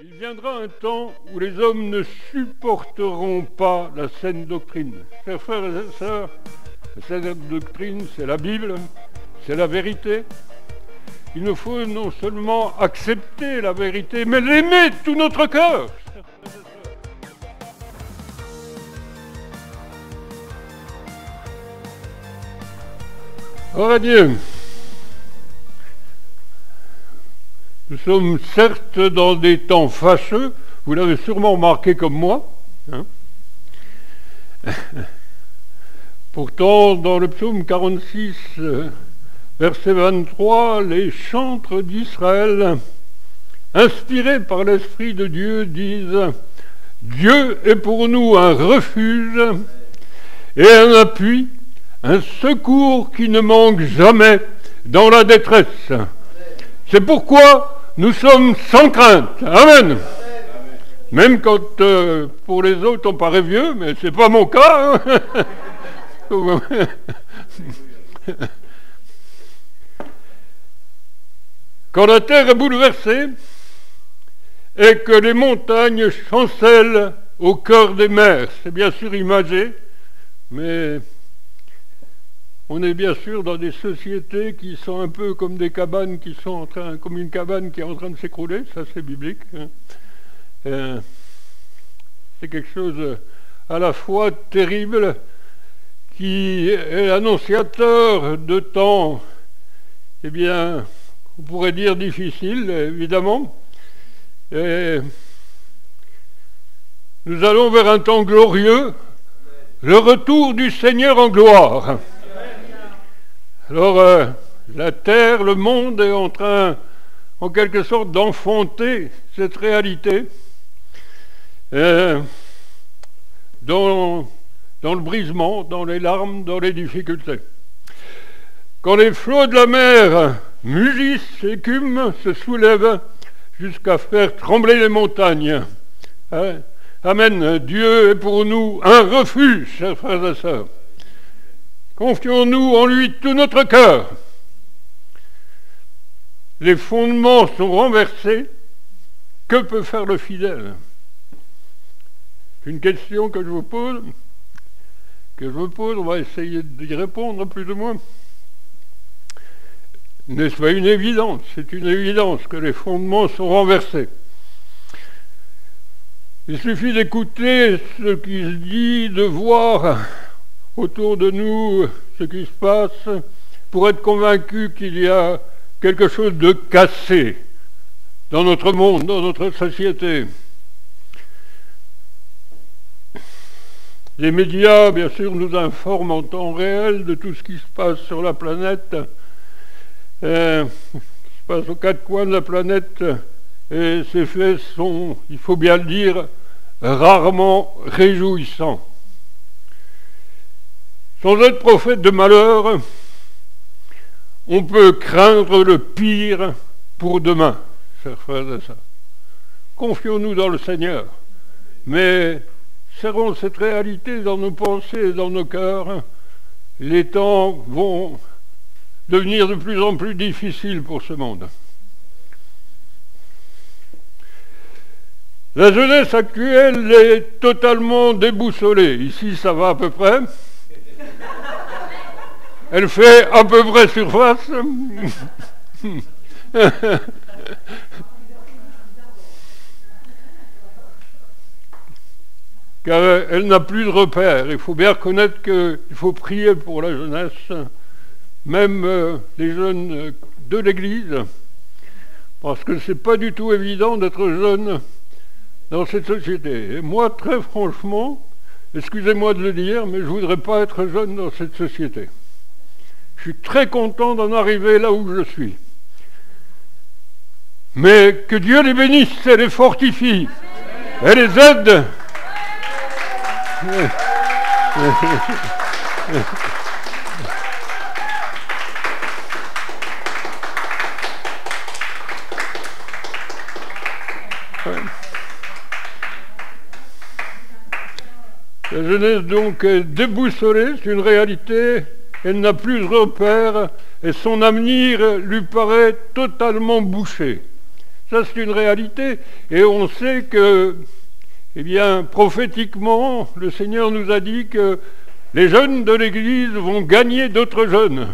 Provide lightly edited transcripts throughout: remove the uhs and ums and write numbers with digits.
Il viendra un temps où les hommes ne supporteront pas la saine doctrine. Chers frères et sœurs, la saine doctrine, c'est la Bible, c'est la vérité. Il nous faut non seulement accepter la vérité, mais l'aimer de tout notre cœur. Gloire à Dieu. Nous sommes certes dans des temps fâcheux, vous l'avez sûrement remarqué comme moi. Hein. Pourtant, dans le psaume 46, verset 23, les chantres d'Israël, inspirés par l'Esprit de Dieu, disent « Dieu est pour nous un refuge et un appui, un secours qui ne manque jamais dans la détresse. » C'est pourquoi nous sommes sans crainte. Amen. Même quand pour les autres on paraît vieux, mais c'est pas mon cas. Hein. Quand la terre est bouleversée et que les montagnes chancellent au cœur des mers, c'est bien sûr imagé, mais on est bien sûr dans des sociétés qui sont un peu comme des cabanes qui sont comme une cabane qui est en train de s'écrouler, ça c'est biblique. Hein. C'est quelque chose à la fois terrible qui est l'annonciateur de temps, eh bien, on pourrait dire difficile, évidemment. Et nous allons vers un temps glorieux, le retour du Seigneur en gloire. Alors, la terre, le monde est en train, en quelque sorte, d'enfanter cette réalité dans le brisement, dans les larmes, dans les difficultés. Quand les flots de la mer mugissent, écument, se soulèvent jusqu'à faire trembler les montagnes. Amen. Dieu est pour nous un refuge, chers frères et sœurs. Confions-nous en lui tout notre cœur. Les fondements sont renversés. Que peut faire le fidèle? C'est une question que je vous pose. On va essayer d'y répondre plus ou moins. N'est-ce pas une évidence? C'est une évidence que les fondements sont renversés. Il suffit d'écouter ce qui se dit, de voir autour de nous ce qui se passe pour être convaincu qu'il y a quelque chose de cassé dans notre monde, dans notre société. Les médias, bien sûr, nous informent en temps réel de tout ce qui se passe sur la planète, ce qui se passe aux quatre coins de la planète, et ces faits sont, il faut bien le dire, rarement réjouissants. Sans être prophète de malheur, on peut craindre le pire pour demain, chers frères et sœurs. Confions-nous dans le Seigneur, mais serrons cette réalité dans nos pensées et dans nos cœurs. Les temps vont devenir de plus en plus difficiles pour ce monde. La jeunesse actuelle est totalement déboussolée. Ici, ça va à peu près. Elle fait à peu près surface. Car elle n'a plus de repères. Il faut bien reconnaître qu'il faut prier pour la jeunesse, même les jeunes de l'Église, parce que c'est pas du tout évident d'être jeune dans cette société. Et moi, très franchement, excusez-moi de le dire, mais je ne voudrais pas être jeune dans cette société. Je suis très content d'en arriver là où je suis. Mais que Dieu les bénisse et les fortifie et les aide. La jeunesse donc est déboussolée, c'est une réalité, elle n'a plus de repères et son avenir lui paraît totalement bouché. Ça, c'est une réalité. Et on sait que, eh bien, prophétiquement, le Seigneur nous a dit que les jeunes de l'Église vont gagner d'autres jeunes.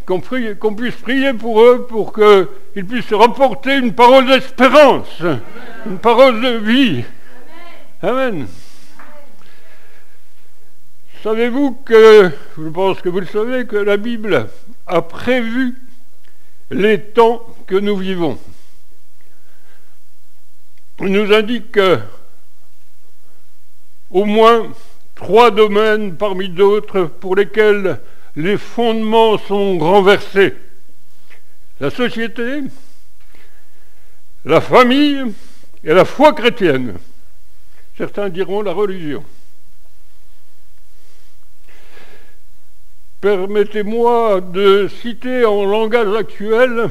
Qu'on puisse prier pour eux, pour qu'ils puissent rapporter une parole d'espérance, une parole de vie. Amen. Savez-vous que, je pense que vous le savez, que la Bible a prévu les temps que nous vivons. Il nous indique au moins 3 domaines parmi d'autres pour lesquels les fondements sont renversés. La société, la famille et la foi chrétienne. Certains diront la religion. Permettez-moi de citer en langage actuel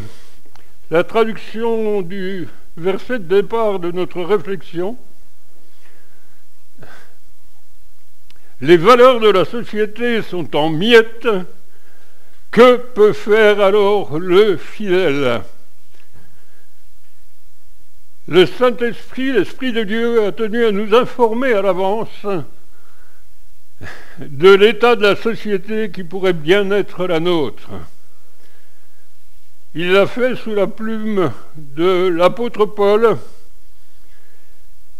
la traduction du verset de départ de notre réflexion. Les valeurs de la société sont en miettes. Que peut faire alors le fidèle? Le Saint-Esprit, l'Esprit de Dieu, a tenu à nous informer à l'avance de l'état de la société qui pourrait bien être la nôtre. Il l'a fait sous la plume de l'apôtre Paul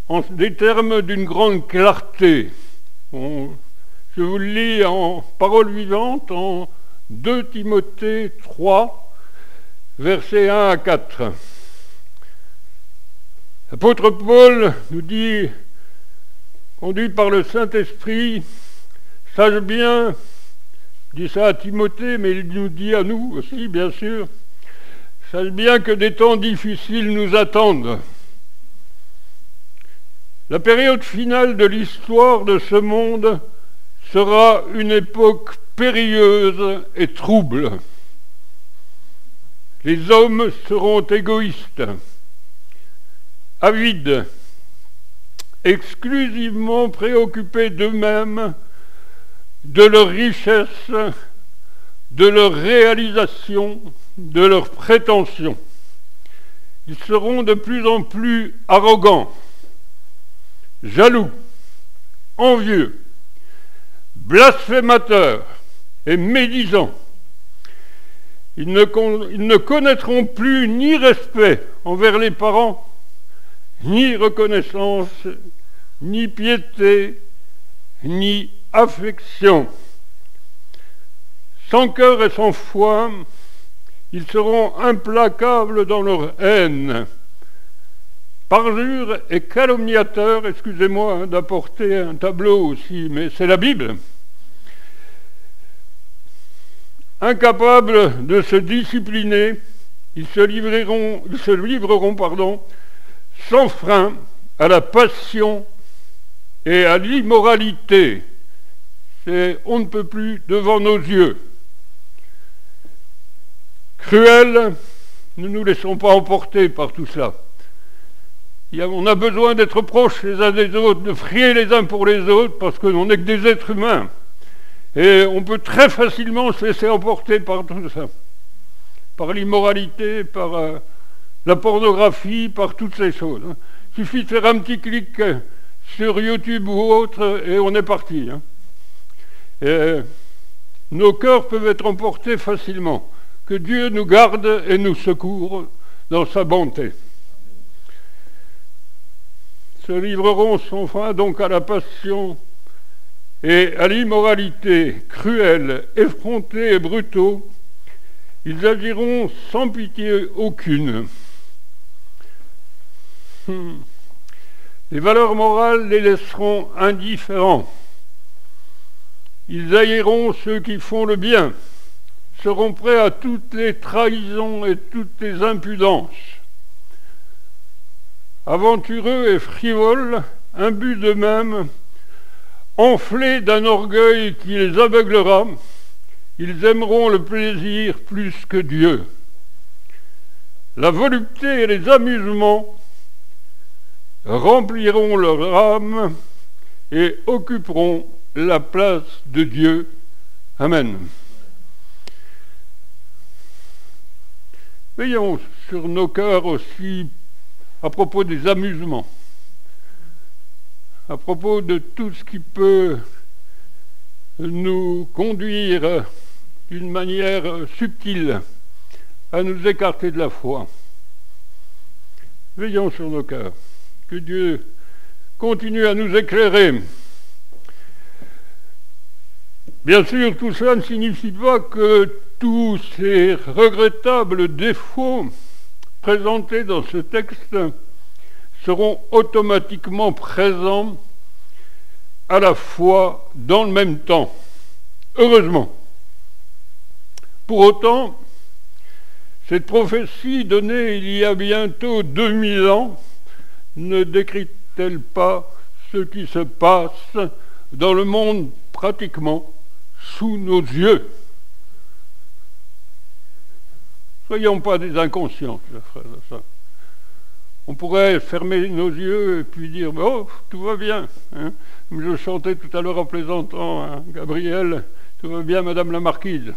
en des termes d'une grande clarté. Je vous le lis en parole vivante en 2 Timothée 3, versets 1 à 4. L'apôtre Paul nous dit, conduit par le Saint-Esprit, sache bien, il dit ça à Timothée, mais il nous dit à nous aussi, bien sûr, sache bien que des temps difficiles nous attendent. La période finale de l'histoire de ce monde sera une époque périlleuse et trouble. Les hommes seront égoïstes, avides, exclusivement préoccupés d'eux-mêmes, de leur richesse, de leur réalisation, de leurs prétentions. Ils seront de plus en plus arrogants, jaloux, envieux, blasphémateurs et médisants. Ils ne connaîtront plus ni respect envers les parents, ni reconnaissance, ni piété, ni affection. Sans cœur et sans foi, ils seront implacables dans leur haine, parjures et calomniateurs, excusez-moi d'apporter un tableau aussi, mais c'est la Bible. Incapables de se discipliner, ils se livreront sans frein à la passion et à l'immoralité. On ne peut plus devant nos yeux. Cruels, ne nous laissons pas emporter par tout cela. On a besoin d'être proches les uns des autres, de prier les uns pour les autres, parce qu'on n'est que des êtres humains. Et on peut très facilement se laisser emporter par tout ça. Par l'immoralité, par la pornographie, par toutes ces choses. Il suffit de faire un petit clic sur YouTube ou autre, et on est parti. Et nos cœurs peuvent être emportés facilement. Que Dieu nous garde et nous secourt dans sa bonté. Se livreront sans fin donc à la passion et à l'immoralité, cruels, effrontés et brutaux. Ils agiront sans pitié aucune. Les valeurs morales les laisseront indifférents. Ils haïront ceux qui font le bien, seront prêts à toutes les trahisons et toutes les impudences. Aventureux et frivoles, imbus d'eux-mêmes, enflés d'un orgueil qui les aveuglera, ils aimeront le plaisir plus que Dieu. La volupté et les amusements rempliront leur âme et occuperont la place de Dieu. Amen. Voyons sur nos cœurs aussi à propos des amusements, à propos de tout ce qui peut nous conduire d'une manière subtile à nous écarter de la foi. Veillons sur nos cœurs. Que Dieu continue à nous éclairer. Bien sûr, tout cela ne signifie pas que tous ces regrettables défauts présentés dans ce texte seront automatiquement présents à la fois dans le même temps. Heureusement. Pour autant, cette prophétie donnée il y a bientôt 2000 ans ne décrit-elle pas ce qui se passe dans le monde pratiquement sous nos yeux? Soyons pas des inconscients, frère. Ça. On pourrait fermer nos yeux et puis dire « Oh, tout va bien hein ». Je chantais tout à l'heure en plaisantant, hein, Gabriel, « Tout va bien, Madame la Marquise ».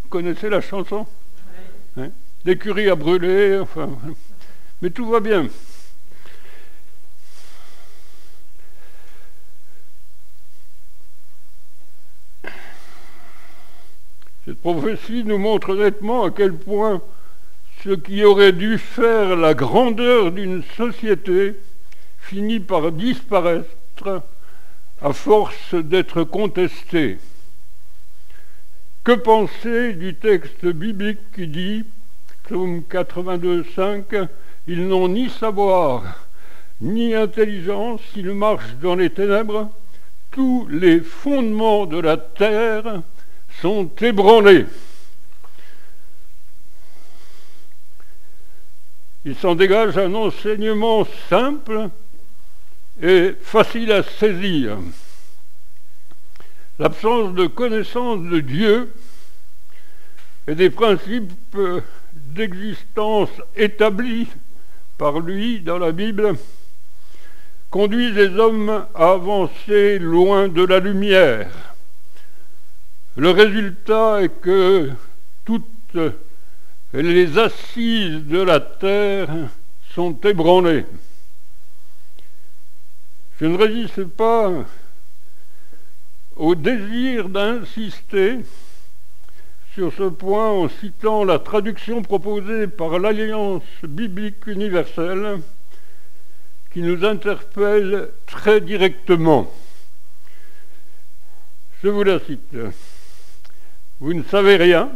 Vous connaissez la chanson hein? L'écurie a brûlé, enfin, mais tout va bien. Cette prophétie nous montre nettement à quel point ce qui aurait dû faire la grandeur d'une société finit par disparaître à force d'être contesté. Que penser du texte biblique qui dit, Psaume 82,5, « Ils n'ont ni savoir, ni intelligence, ils marchent dans les ténèbres, tous les fondements de la terre sont ébranlés. » Il s'en dégage un enseignement simple et facile à saisir. L'absence de connaissance de Dieu et des principes d'existence établis par lui dans la Bible conduisent les hommes à avancer loin de la lumière. Le résultat est que toutes les assises de la terre sont ébranlées. Je ne résiste pas au désir d'insister sur ce point en citant la traduction proposée par l'Alliance biblique universelle qui nous interpelle très directement. Je vous la cite. Vous ne savez rien.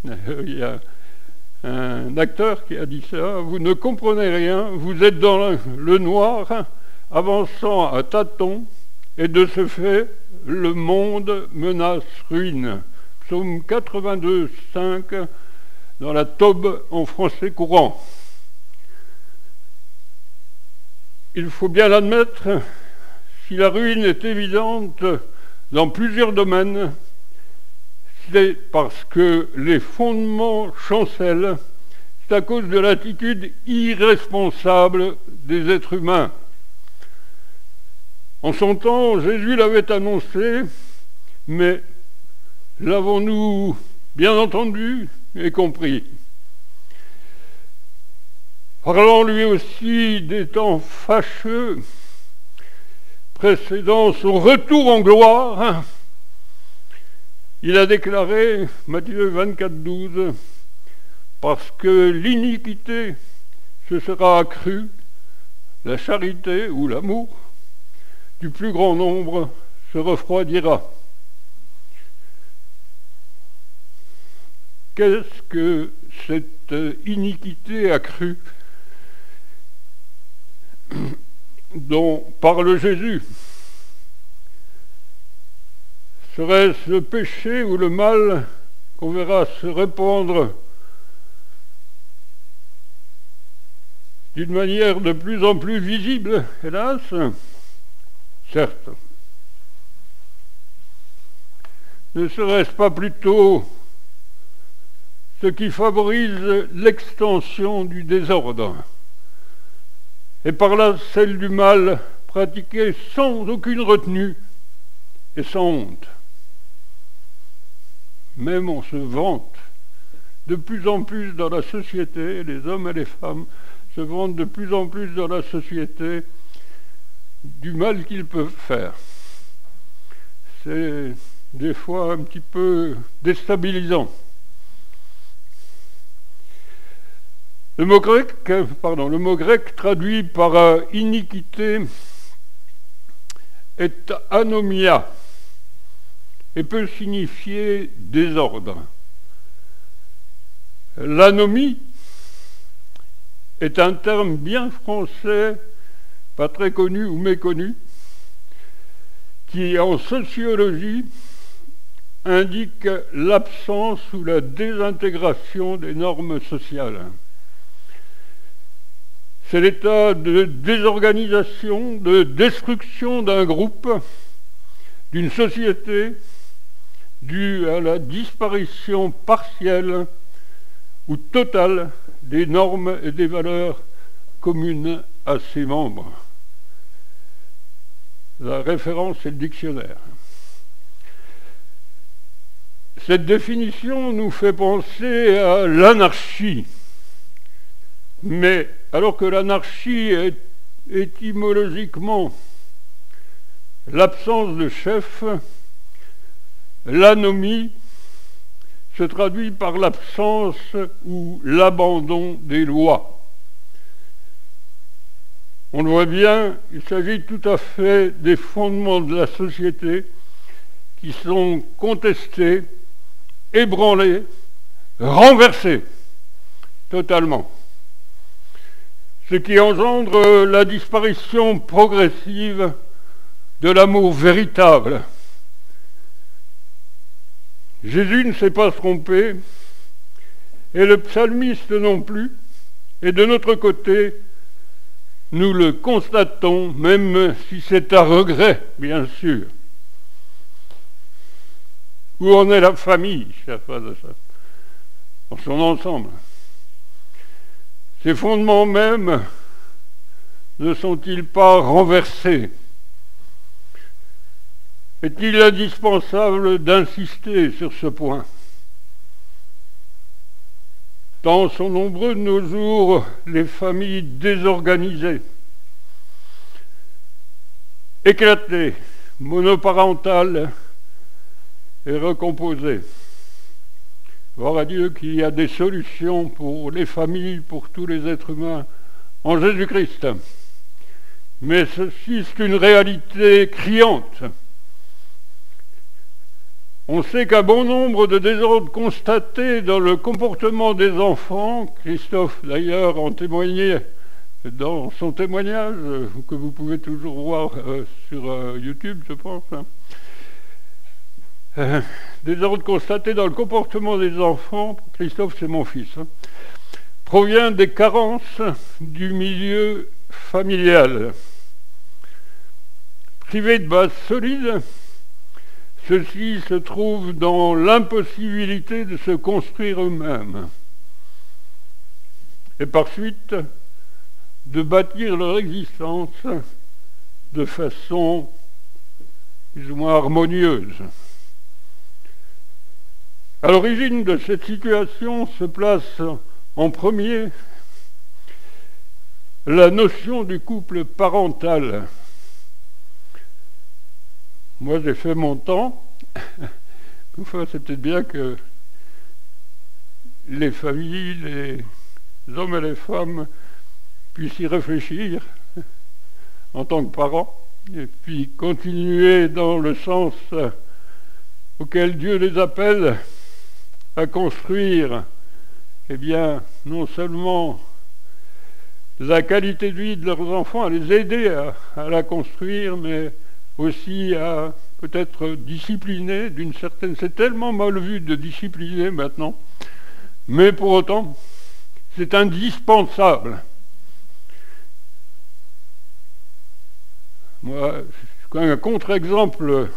Il y a un acteur qui a dit ça. Vous ne comprenez rien. Vous êtes dans le noir, avançant à tâtons, et de ce fait, le monde menace ruine. Psaume 82, 5, dans la Taube en français courant. Il faut bien l'admettre, si la ruine est évidente dans plusieurs domaines, c'est parce que les fondements chancellent, c'est à cause de l'attitude irresponsable des êtres humains. En son temps, Jésus l'avait annoncé, mais l'avons-nous bien entendu et compris? Parlant lui aussi des temps fâcheux précédant son retour en gloire, il a déclaré, Matthieu 24, 12, « Parce que l'iniquité se sera accrue, la charité ou l'amour du plus grand nombre se refroidira. » Qu'est-ce que cette iniquité accrue dont parle Jésus? Serait-ce le péché ou le mal qu'on verra se répandre d'une manière de plus en plus visible, hélas? Certes. Ne serait-ce pas plutôt ce qui favorise l'extension du désordre, et par là celle du mal pratiqué sans aucune retenue et sans honte? Même on se vante de plus en plus dans la société, les hommes et les femmes se vendent de plus en plus dans la société du mal qu'ils peuvent faire. C'est des fois un petit peu déstabilisant. Le mot grec traduit par iniquité est anomia et peut signifier désordre. L'anomie est un terme bien français, pas très connu ou méconnu, qui en sociologie indique l'absence ou la désintégration des normes sociales. C'est l'état de désorganisation, de destruction d'un groupe, d'une société, dû à la disparition partielle ou totale des normes et des valeurs communes à ses membres. La référence est le dictionnaire. Cette définition nous fait penser à l'anarchie. Mais alors que l'anarchie est étymologiquement l'absence de chef, l'anomie se traduit par l'absence ou l'abandon des lois. On le voit bien, il s'agit tout à fait des fondements de la société qui sont contestés, ébranlés, renversés totalement. Ce qui engendre la disparition progressive de l'amour véritable. Jésus ne s'est pas trompé, et le psalmiste non plus, et de notre côté, nous le constatons, même si c'est à regret, bien sûr. Où en est la famille, chère frère de ça, dans son ensemble? Ces fondements mêmes ne sont-ils pas renversés? Est-il indispensable d'insister sur ce point? Tant sont nombreux de nos jours les familles désorganisées, éclatées, monoparentales et recomposées. Gloire à Dieu qu'il y a des solutions pour les familles, pour tous les êtres humains en Jésus-Christ. Mais ceci, c'est une réalité criante. On sait qu'un bon nombre de désordres constatés dans le comportement des enfants, Christophe d'ailleurs en témoignait dans son témoignage, que vous pouvez toujours voir sur YouTube, je pense, désordres constatés dans le comportement des enfants, Christophe c'est mon fils, provient des carences du milieu familial. Privés de bases solides, ceux-ci se trouvent dans l'impossibilité de se construire eux-mêmes et par suite de bâtir leur existence de façon plus ou moins harmonieuse. À l'origine de cette situation se place en premier la notion du couple parental. Moi, j'ai fait mon temps. Enfin, c'est peut-être bien que les familles, les hommes et les femmes puissent y réfléchir en tant que parents et puis continuer dans le sens auquel Dieu les appelle à construire, eh bien, non seulement la qualité de vie de leurs enfants, à les aider à la construire, mais aussi à peut-être discipliner d'une certaine... C'est tellement mal vu de discipliner maintenant, mais pour autant, c'est indispensable. Moi, un contre-exemple,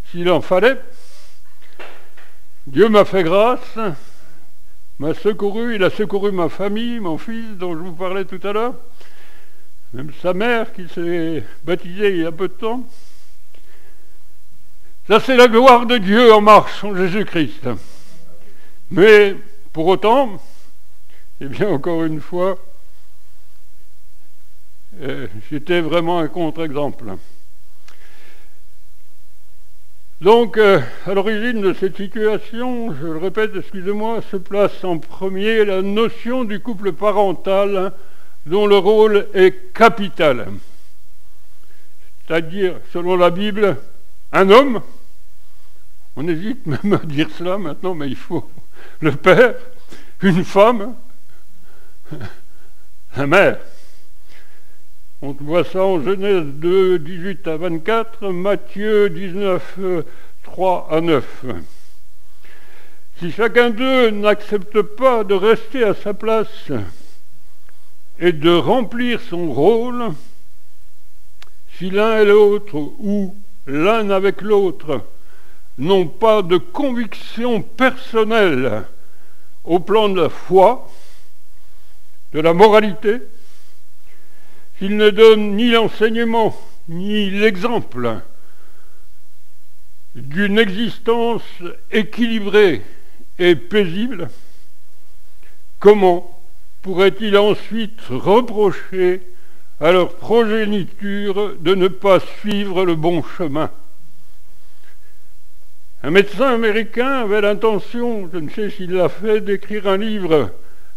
s'il en fallait, Dieu m'a fait grâce, m'a secouru, il a secouru ma famille, mon fils dont je vous parlais tout à l'heure, même sa mère qui s'est baptisée il y a peu de temps. Ça, c'est la gloire de Dieu en marche en Jésus-Christ. Mais Pour autant, eh bien encore une fois, j'étais vraiment un contre-exemple. Donc, à l'origine de cette situation, je le répète, excusez-moi, se place en premier la notion du couple parental dont le rôle est capital. C'est-à-dire, selon la Bible, un homme, on hésite même à dire cela maintenant, mais il faut le père, une femme, la mère. On voit ça en Genèse 2, 18 à 24, Matthieu 19, 3 à 9. Si chacun d'eux n'accepte pas de rester à sa place et de remplir son rôle, si l'un et l'autre, ou l'un avec l'autre, n'ont pas de conviction personnelle au plan de la foi, de la moralité, s'ils ne donnent ni l'enseignement, ni l'exemple d'une existence équilibrée et paisible, comment pourrait-il ensuite reprocher à leur progéniture de ne pas suivre le bon chemin? Un médecin américain avait l'intention, je ne sais s'il l'a fait, d'écrire un livre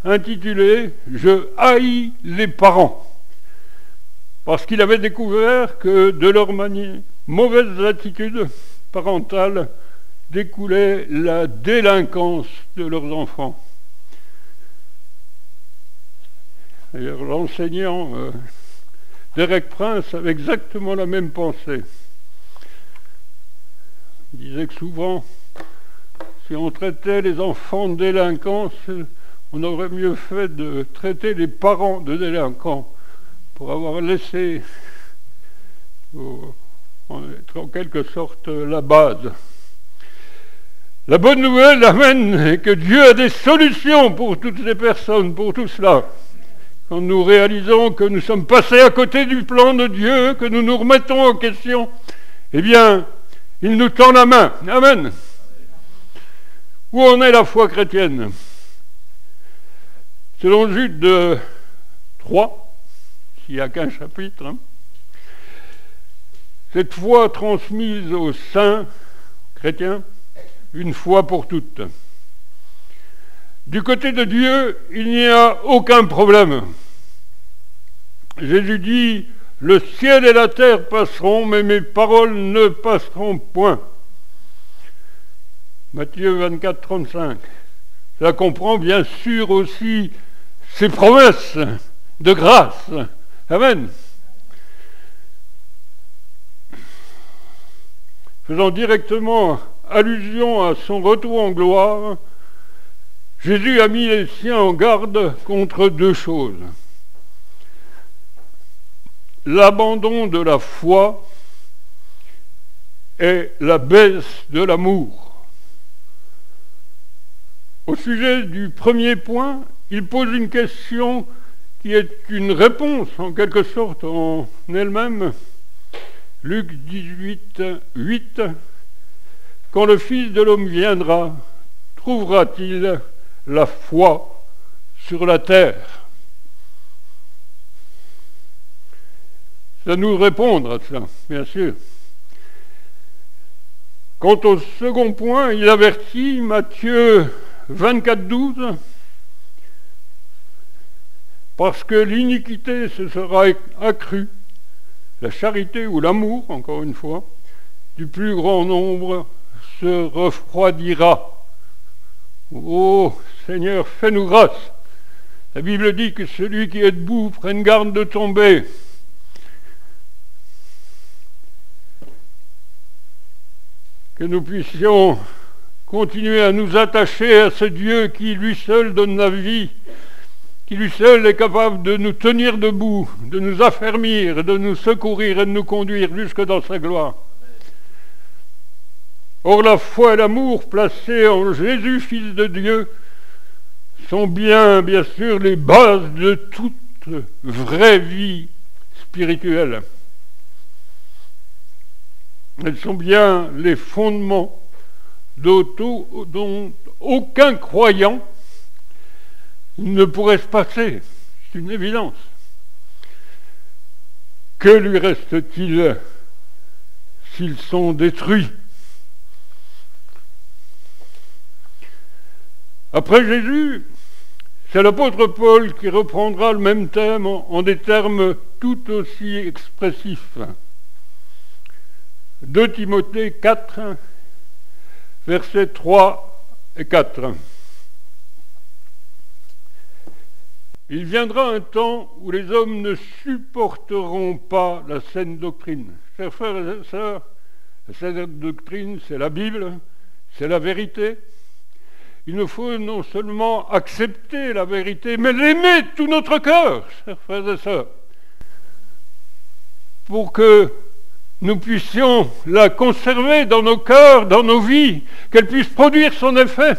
intitulé « Je haïs les parents », parce qu'il avait découvert que de leur mauvaise attitude parentale découlait la délinquance de leurs enfants. D'ailleurs, l'enseignant Derek Prince avait exactement la même pensée. Il disait que souvent, si on traitait les enfants de délinquance, on aurait mieux fait de traiter les parents de délinquants pour avoir laissé en quelque sorte la base. La bonne nouvelle, amen, est que Dieu a des solutions pour toutes ces personnes, pour tout cela. Quand nous réalisons que nous sommes passés à côté du plan de Dieu, que nous nous remettons en question, eh bien, il nous tend la main. Amen. Où en est la foi chrétienne? Selon Jude 3, s'il n'y a qu'un chapitre, cette foi transmise aux saints chrétiens, une fois pour toutes. Du côté de Dieu, il n'y a aucun problème. Jésus dit, le ciel et la terre passeront, mais mes paroles ne passeront point. Matthieu 24, 35. Ça comprend bien sûr aussi ses promesses de grâce. Amen. Faisant directement allusion à son retour en gloire, Jésus a mis les siens en garde contre deux choses. L'abandon de la foi et la baisse de l'amour. Au sujet du premier point, il pose une question qui est une réponse en quelque sorte en elle-même. Luc 18, 8. Quand le Fils de l'homme viendra, trouvera-t-il la foi sur la terre? C'est à nous répondre à cela, bien sûr. Quant au second point, il avertit, Matthieu 24, 12, parce que l'iniquité se sera accrue, la charité ou l'amour, encore une fois, du plus grand nombre se refroidira. Oh Seigneur, fais-nous grâce. La Bible dit que celui qui est debout prenne garde de tomber. Que nous puissions continuer à nous attacher à ce Dieu qui lui seul donne la vie, qui lui seul est capable de nous tenir debout, de nous affermir, de nous secourir et de nous conduire jusque dans sa gloire. Or la foi et l'amour placés en Jésus, Fils de Dieu, sont bien sûr les bases de toute vraie vie spirituelle. Elles sont bien les fondements dont aucun croyant, il ne pourrait se passer, c'est une évidence. Que lui reste-t-il s'ils sont détruits? Après Jésus, c'est l'apôtre Paul qui reprendra le même thème en des termes tout aussi expressifs. 2 Timothée 4, versets 3 et 4. Il viendra un temps où les hommes ne supporteront pas la saine doctrine. Chers frères et sœurs, la saine doctrine, c'est la Bible, c'est la vérité. Il nous faut non seulement accepter la vérité, mais l'aimer de tout notre cœur, chers frères et sœurs, pour que nous puissions la conserver dans nos cœurs, dans nos vies, qu'elle puisse produire son effet.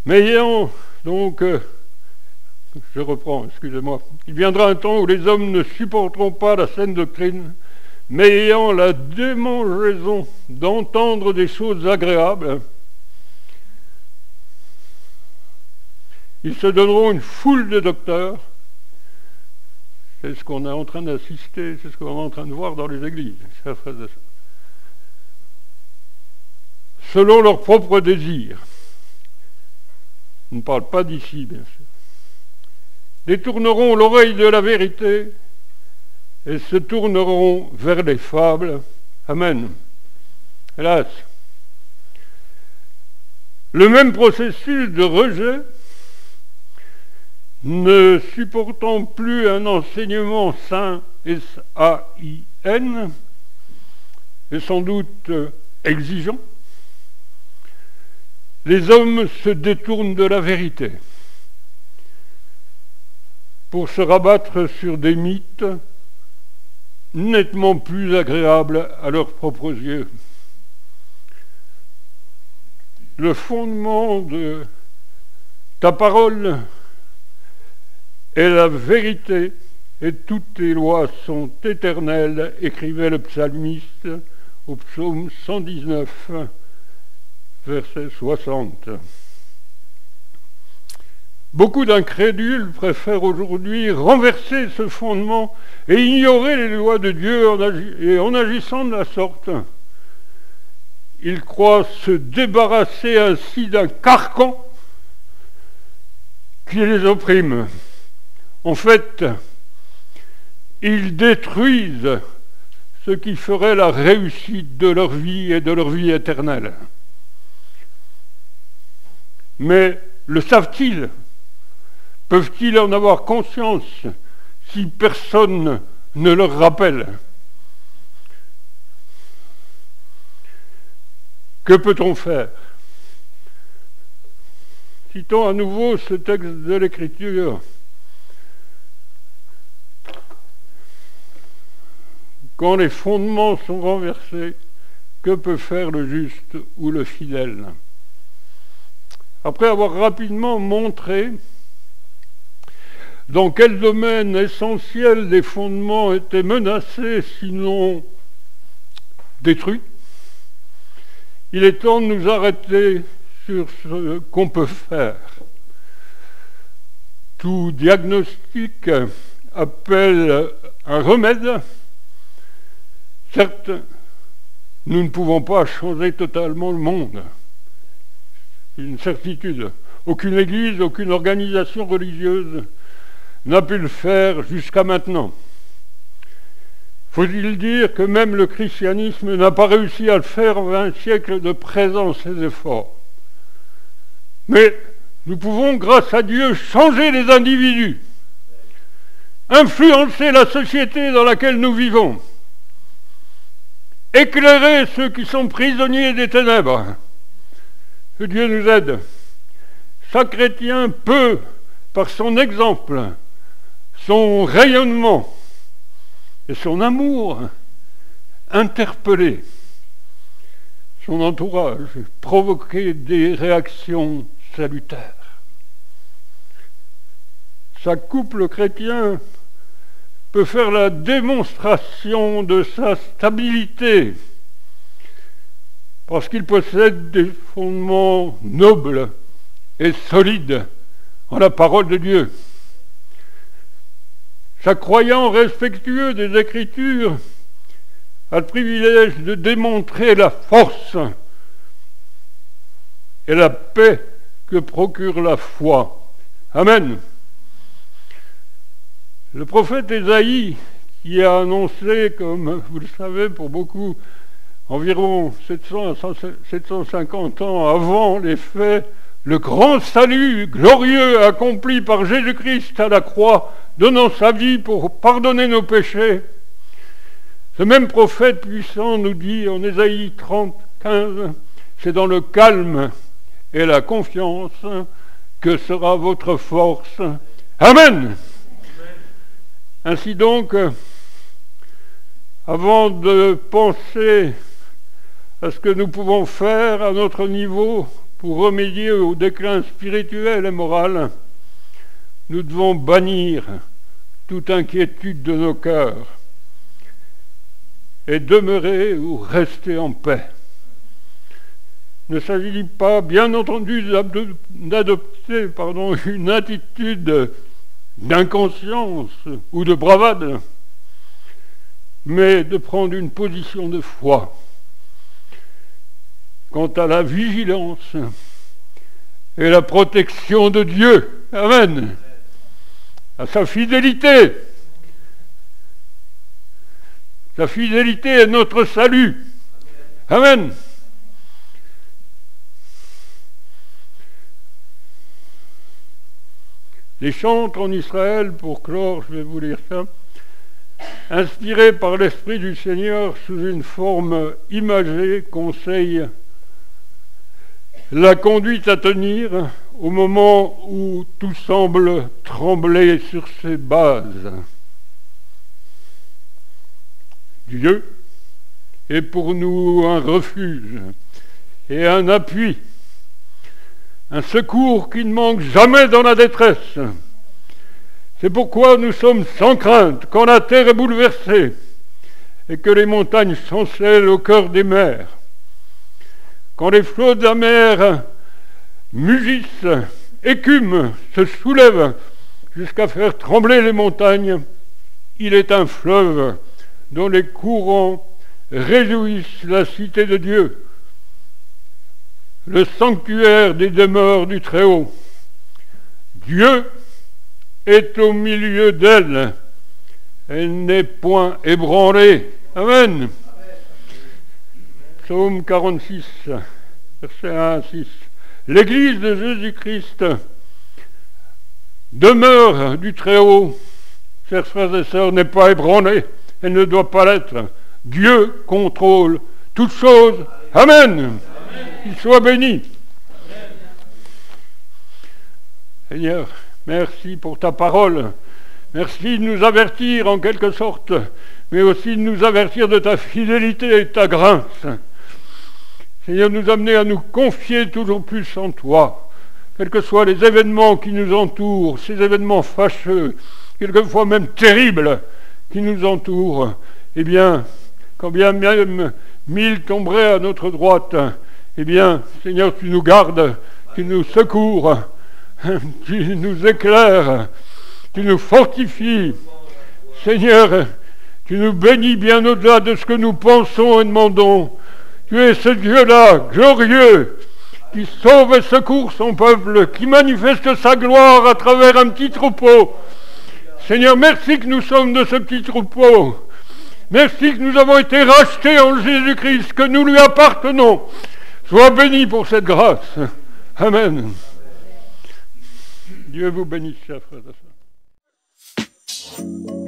Mais ayant donc, je reprends, excusez-moi, il viendra un temps où les hommes ne supporteront pas la saine doctrine, mais ayant la démangeaison d'entendre des choses agréables, ils se donneront une foule de docteurs. C'est ce qu'on est en train d'assister, c'est ce qu'on est en train de voir dans les églises, chers frères et sœurs. Selon leurs propres désirs. On ne parle pas d'ici, bien sûr. Détourneront l'oreille de la vérité et se tourneront vers les fables. Amen. Hélas. Le même processus de rejet, ne supportant plus un enseignement sain, S-A-I-N, et sans doute exigeant, les hommes se détournent de la vérité pour se rabattre sur des mythes nettement plus agréables à leurs propres yeux. Le fondement de ta parole est la vérité et toutes tes lois sont éternelles, écrivait le psalmiste au psaume 119, verset 60. Beaucoup d'incrédules préfèrent aujourd'hui renverser ce fondement et ignorer les lois de Dieu en agissant de la sorte. Ils croient se débarrasser ainsi d'un carcan qui les opprime. En fait, ils détruisent ce qui ferait la réussite de leur vie et de leur vie éternelle. Mais le savent-ils? Peuvent-ils en avoir conscience si personne ne leur rappelle? Que peut-on faire? Citons à nouveau ce texte de l'Écriture. Quand les fondements sont renversés, que peut faire le juste ou le fidèle? Après avoir rapidement montré dans quel domaine essentiel les fondements étaient menacés, sinon détruits, il est temps de nous arrêter sur ce qu'on peut faire. Tout diagnostic appelle un remède. Certes, nous ne pouvons pas changer totalement le monde. C'est une certitude. Aucune église, aucune organisation religieuse n'a pu le faire jusqu'à maintenant. Faut-il dire que même le christianisme n'a pas réussi à le faire en 20 siècles de présence et d'efforts. Mais nous pouvons, grâce à Dieu, changer les individus, influencer la société dans laquelle nous vivons, éclairer ceux qui sont prisonniers des ténèbres. Que Dieu nous aide. Chaque chrétien peut, par son exemple, son rayonnement et son amour, interpeller son entourage, provoquer des réactions salutaires. Chaque couple chrétien peut faire la démonstration de sa stabilité parce qu'il possède des fondements nobles et solides en la parole de Dieu. Chaque croyant respectueux des Écritures a le privilège de démontrer la force et la paix que procure la foi. Amen. Le prophète Ésaïe, qui a annoncé, comme vous le savez pour beaucoup, environ 700 à 750 ans avant les faits, le grand salut glorieux accompli par Jésus-Christ à la croix, donnant sa vie pour pardonner nos péchés. Ce même prophète puissant nous dit en Ésaïe 30, 15, c'est dans le calme et la confiance que sera votre force. Amen. Ainsi donc, avant de penser à ce que nous pouvons faire à notre niveau pour remédier au déclin spirituel et moral, nous devons bannir toute inquiétude de nos cœurs et demeurer ou rester en paix. Ne s'agit-il pas, bien entendu, d'adopter une attitude d'inconscience ou de bravade, mais de prendre une position de foi quant à la vigilance et la protection de Dieu. Amen. À sa fidélité. Sa fidélité est notre salut. Amen. Les chantres en Israël, pour clore, je vais vous lire ça, inspirés par l'Esprit du Seigneur sous une forme imagée, conseillent la conduite à tenir au moment où tout semble trembler sur ses bases. Dieu est pour nous un refuge et un appui, un secours qui ne manque jamais dans la détresse. C'est pourquoi nous sommes sans crainte quand la terre est bouleversée et que les montagnes chancellent au cœur des mers. Quand les flots de la mer mugissent, écument, se soulèvent jusqu'à faire trembler les montagnes, il est un fleuve dont les courants réjouissent la cité de Dieu, le sanctuaire des demeures du Très-Haut. Dieu est au milieu d'elle, elle n'est point ébranlée. Amen. Psaume 46, versets 1 à 6. L'Église de Jésus-Christ, demeure du Très-Haut, chers frères et sœurs, n'est pas ébranlée, elle ne doit pas l'être. Dieu contrôle toutes choses. Amen. Amen. Qu'il soit béni. Amen. Seigneur, merci pour ta parole. Merci de nous avertir en quelque sorte, mais aussi de nous avertir de ta fidélité et de ta grâce. Seigneur, nous amener à nous confier toujours plus en toi, quels que soient les événements qui nous entourent, ces événements fâcheux, quelquefois même terribles, qui nous entourent. Eh bien, quand bien même 1000 tomberaient à notre droite, eh bien, Seigneur, tu nous gardes, tu nous secours, tu nous éclaires, tu nous fortifies. Seigneur, tu nous bénis bien au-delà de ce que nous pensons et demandons. Tu es ce Dieu-là, glorieux, qui sauve et secourt son peuple, qui manifeste sa gloire à travers un petit troupeau. Seigneur, merci que nous sommes de ce petit troupeau. Merci que nous avons été rachetés en Jésus-Christ, que nous lui appartenons. Sois béni pour cette grâce. Amen. Dieu vous bénisse, chers frères et sœurs.